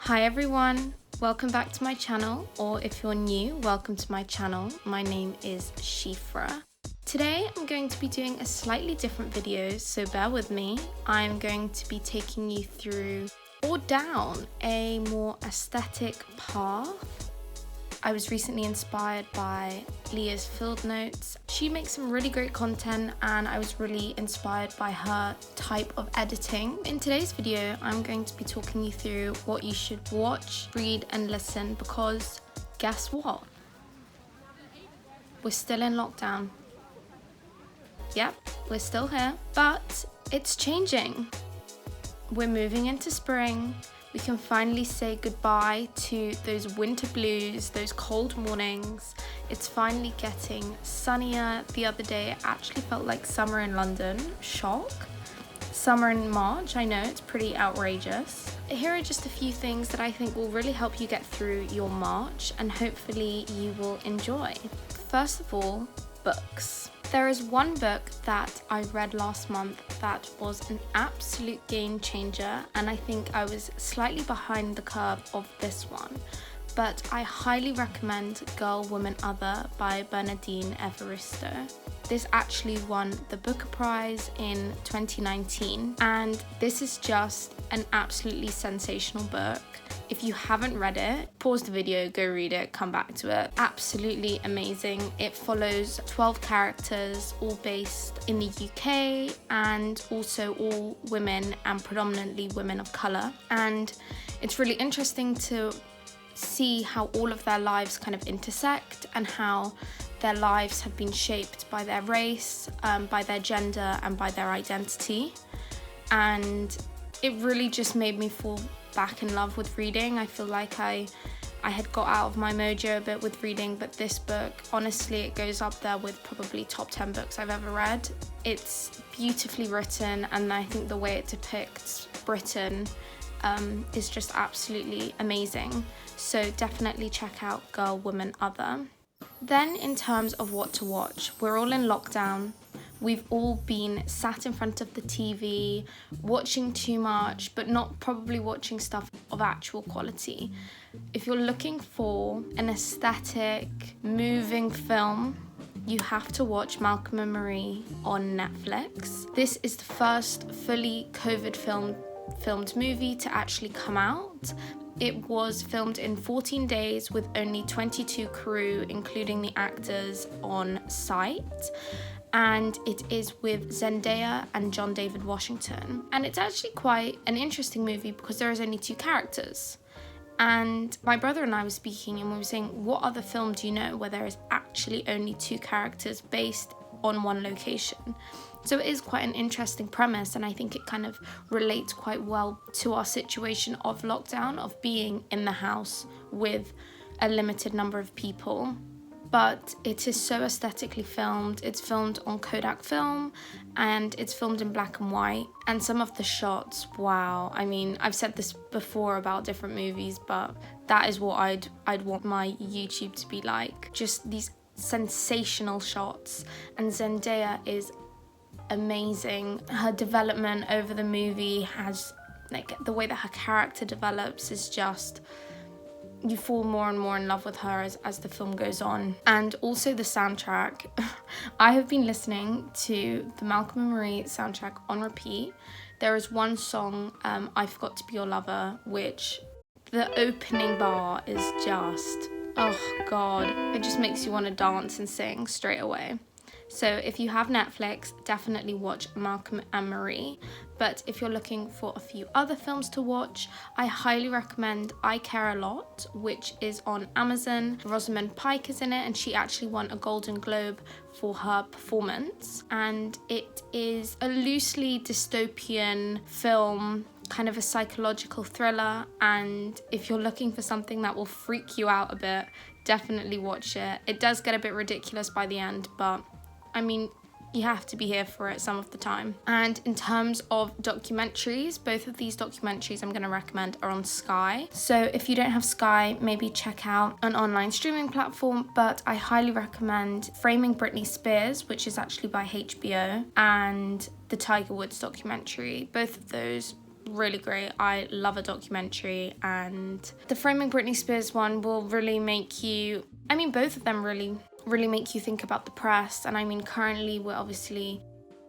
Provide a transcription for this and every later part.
Hi everyone, welcome back to my channel, or if you're new, welcome to my channel. My name is Shifra. Today I'm going to be doing a slightly different video, so bear with me. I'm going to be taking you through or down a more aesthetic path. I was recently inspired by Leah's Field Notes. She makes some really great content and I was really inspired by her type of editing. In today's video, I'm going to be talking you through what you should watch, read and listen because guess what? We're still in lockdown. Yep, we're still here, but it's changing. We're moving into spring. We can finally say goodbye to those winter blues, those cold mornings. It's finally getting sunnier. The other day, it actually felt like summer in London. Shock. Summer in March, I know, it's pretty outrageous. Here are just a few things that I think will really help you get through your March and hopefully you will enjoy. First of all, books. There is one book that I read last month that was an absolute game changer, and I think I was slightly behind the curve of this one. But I highly recommend Girl, Woman, Other by Bernardine Evaristo. This actually won the Booker Prize in 2019, and this is just an absolutely sensational book. If you haven't read it, pause the video, go read it, come back to it. Absolutely amazing. It follows 12 characters, all based in the UK and also all women and predominantly women of colour. And it's really interesting to see how all of their lives kind of intersect and how their lives have been shaped by their race, by their gender and by their identity. And it really just made me fall back in love with reading. I feel like I had got out of my mojo a bit with reading, but this book, honestly, it goes up there with probably top 10 books I've ever read. It's beautifully written, and I think the way it depicts Britain is just absolutely amazing. So definitely check out Girl, Woman, Other. Then in terms of what to watch, we're all in lockdown. We've all been sat in front of the TV, watching too much, but not probably watching stuff of actual quality. If you're looking for an aesthetic, moving film, you have to watch Malcolm and Marie on Netflix. This is the first fully COVID filmed movie to actually come out. It was filmed in 14 days with only 22 crew, including the actors on site. And it is with Zendaya and John David Washington. And it's actually quite an interesting movie because there is only two characters. And my brother and I were speaking and we were saying, what other film do you know where there is actually only two characters based on one location? So it is quite an interesting premise, and I think it kind of relates quite well to our situation of lockdown, of being in the house with a limited number of people. But it is so aesthetically filmed. It's filmed on Kodak film and it's filmed in black and white. And some of the shots, wow. I mean, I've said this before about different movies, but that is what I'd want my YouTube to be like. Just these sensational shots. And Zendaya is amazing. Her development over the movie has, like, the way that her character develops is just, you fall more and more in love with her as the film goes on. And also the soundtrack. I have been listening to the Malcolm and Marie soundtrack on repeat. There is one song, I Forgot to Be Your Lover, which the opening bar is just, oh God, it just makes you want to dance and sing straight away. So if you have Netflix, definitely watch Malcolm and Marie. But if you're looking for a few other films to watch, I highly recommend I Care a Lot, which is on Amazon. Rosamund Pike is in it, and she actually won a Golden Globe for her performance. And it is a loosely dystopian film, kind of a psychological thriller. And if you're looking for something that will freak you out a bit, definitely watch it. It does get a bit ridiculous by the end, but I mean, you have to be here for it some of the time. And in terms of documentaries, both of these documentaries I'm going to recommend are on Sky. So if you don't have Sky, maybe check out an online streaming platform, but I highly recommend Framing Britney Spears, which is actually by HBO, and the Tiger Woods documentary. Both of those really great. I love a documentary, and the Framing Britney Spears one will really make you, I mean, both of them really make you think about the press. And I mean, currently we're obviously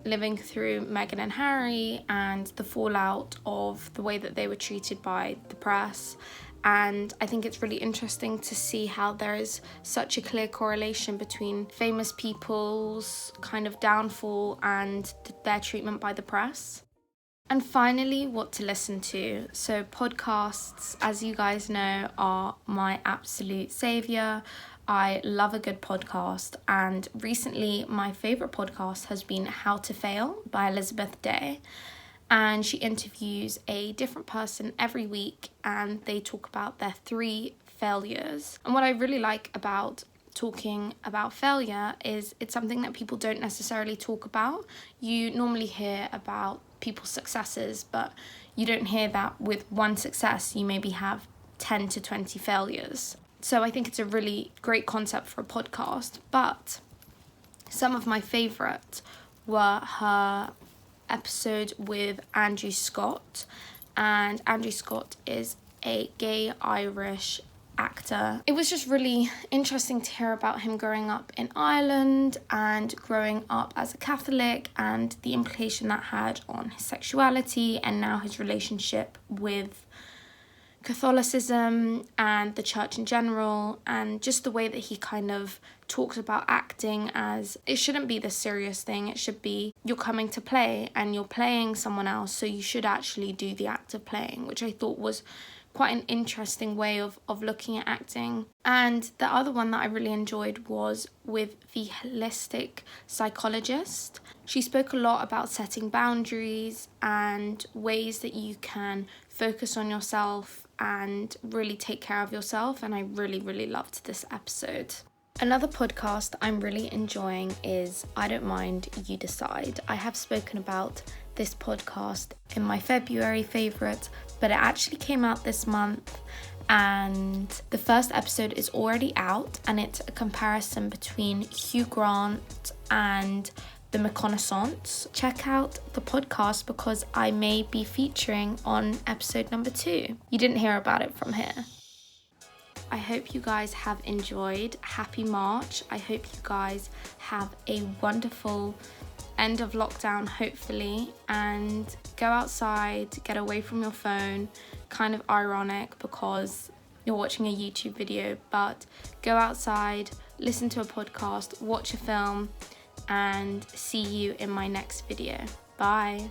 living through Meghan and Harry and the fallout of the way that they were treated by the press. And I think it's really interesting to see how there is such a clear correlation between famous people's kind of downfall and their treatment by the press. And finally, what to listen to. So podcasts, as you guys know, are my absolute savior. I love a good podcast, and recently my favorite podcast has been How to Fail by Elizabeth Day. And she interviews a different person every week, and they talk about their 3 failures. And what I really like about talking about failure is it's something that people don't necessarily talk about. You normally hear about people's successes, but you don't hear that with one success you maybe have 10 to 20 failures. So I think it's a really great concept for a podcast. But some of my favourite were her episode with Andrew Scott, and Andrew Scott is a gay Irish actor. It was just really interesting to hear about him growing up in Ireland and growing up as a Catholic, and the implication that had on his sexuality and now his relationship with Catholicism and the church in general, and just the way that he kind of talks about acting as it shouldn't be this serious thing. It should be you're coming to play and you're playing someone else, so you should actually do the act of playing, which I thought was quite an interesting way of looking at acting. And the other one that I really enjoyed was with the holistic psychologist. She spoke a lot about setting boundaries and ways that you can focus on yourself and really take care of yourself, and I really loved this episode. Another podcast I'm really enjoying is I Don't Mind, You Decide. I have spoken about this podcast in my February favourite, but it actually came out this month, and the first episode is already out, and it's a comparison between Hugh Grant and The Reconnaissance. Check out the podcast because I may be featuring on episode number 2. You didn't hear about it from here. I hope you guys have enjoyed. Happy March. I hope you guys have a wonderful end of lockdown, hopefully, and go outside, get away from your phone. Kind of ironic because you're watching a YouTube video, but go outside, listen to a podcast, watch a film, and see you in my next video. Bye.